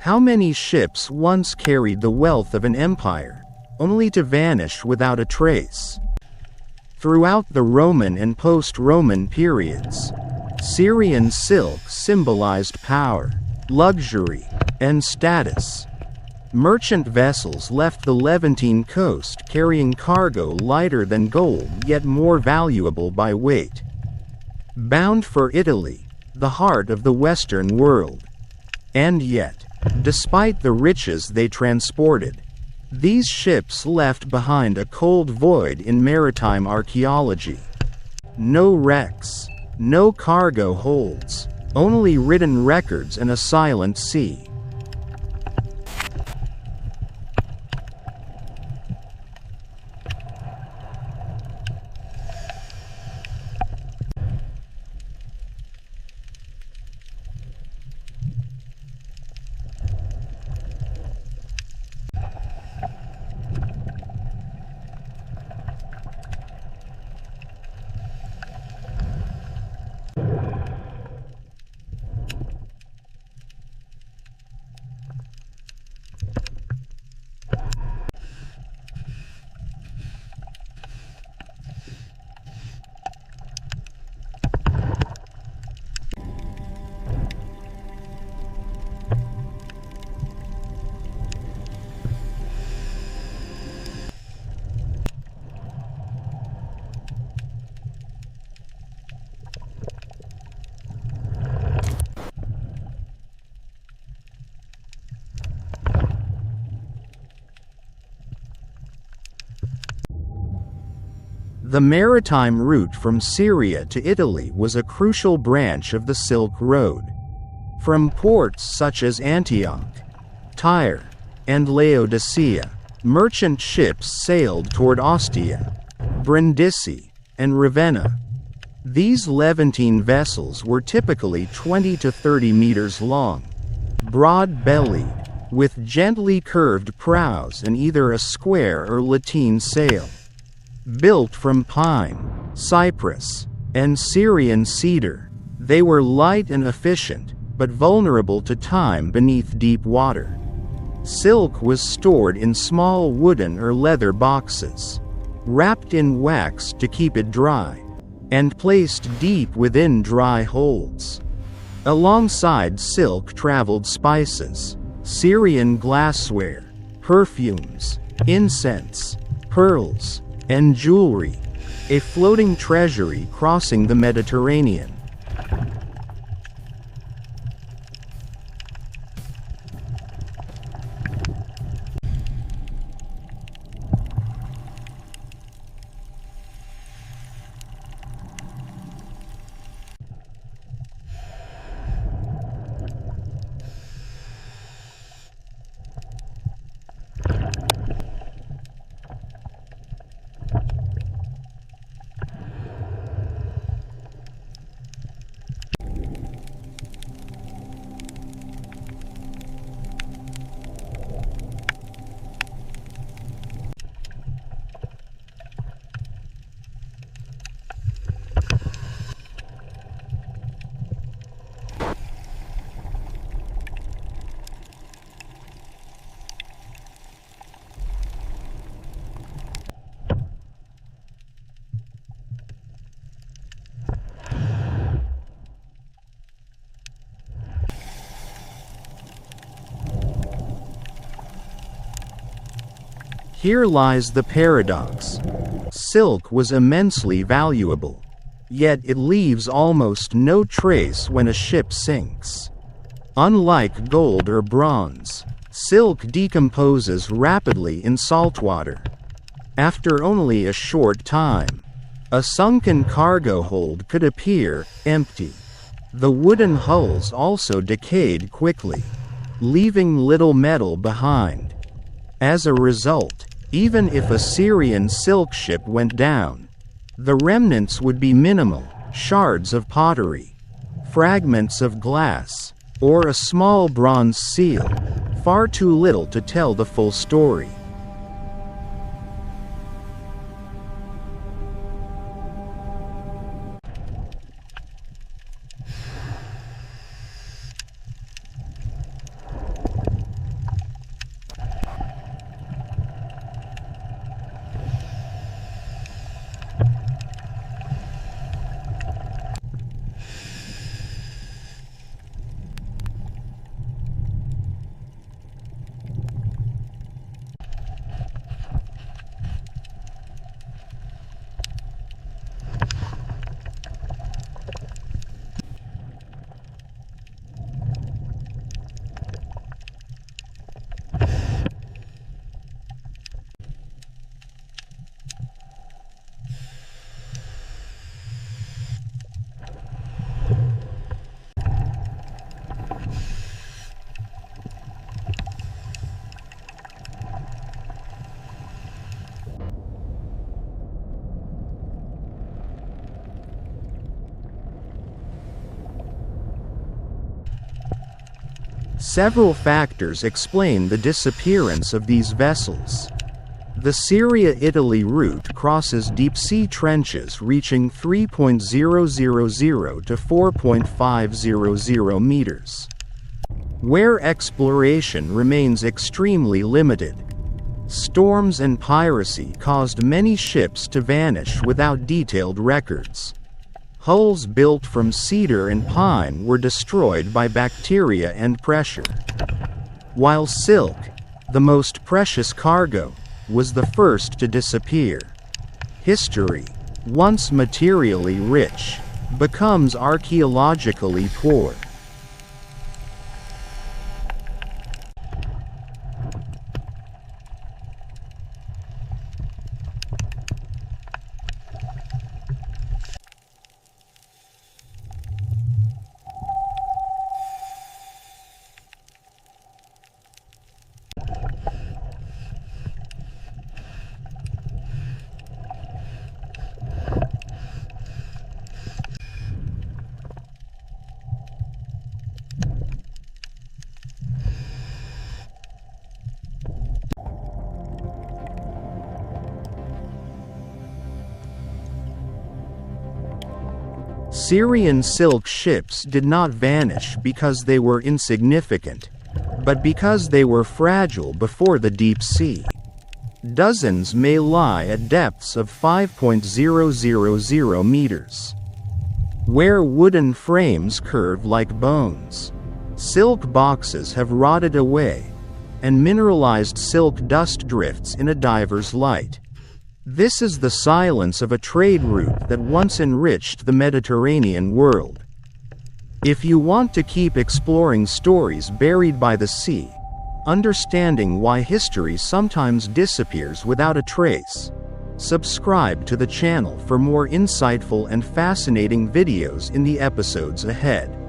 How many ships once carried the wealth of an empire, only to vanish without a trace? Throughout the Roman and post-Roman periods, Syrian silk symbolized power, luxury, and status. Merchant vessels left the Levantine coast carrying cargo lighter than gold yet more valuable by weight. Bound for Italy, the heart of the Western world. And yet, despite the riches they transported, these ships left behind a cold void in maritime archaeology. No wrecks, no cargo holds, only written records and a silent sea. The maritime route from Syria to Italy was a crucial branch of the Silk Road. From ports such as Antioch, Tyre, and Laodicea, merchant ships sailed toward Ostia, Brindisi, and Ravenna. These Levantine vessels were typically 20 to 30 meters long, broad-bellied, with gently curved prows and either a square or lateen sail. Built from pine, cypress, and Syrian cedar, they were light and efficient, but vulnerable to time beneath deep water. Silk was stored in small wooden or leather boxes, wrapped in wax to keep it dry, and placed deep within dry holds. Alongside silk traveled spices, Syrian glassware, perfumes, incense, pearls, and jewelry, a floating treasury crossing the Mediterranean. Here lies the paradox. Silk was immensely valuable, yet it leaves almost no trace when a ship sinks. Unlike gold or bronze, silk decomposes rapidly in saltwater. After only a short time, a sunken cargo hold could appear empty. The wooden hulls also decayed quickly, leaving little metal behind. As a result, even if a Syrian silk ship went down, the remnants would be minimal: shards of pottery, fragments of glass, or a small bronze seal, far too little to tell the full story. Several factors explain the disappearance of these vessels. The Syria-Italy route crosses deep-sea trenches reaching 3.000 to 4.500 meters, where exploration remains extremely limited. Storms and piracy caused many ships to vanish without detailed records. Hulls built from cedar and pine were destroyed by bacteria and pressure. While silk, the most precious cargo, was the first to disappear. History, once materially rich, becomes archaeologically poor. Syrian silk ships did not vanish because they were insignificant, but because they were fragile before the deep sea. Dozens may lie at depths of 5.000 meters, where wooden frames curve like bones. Silk boxes have rotted away, and mineralized silk dust drifts in a diver's light. This is the silence of a trade route that once enriched the Mediterranean world. If you want to keep exploring stories buried by the sea, understanding why history sometimes disappears without a trace, subscribe to the channel for more insightful and fascinating videos in the episodes ahead.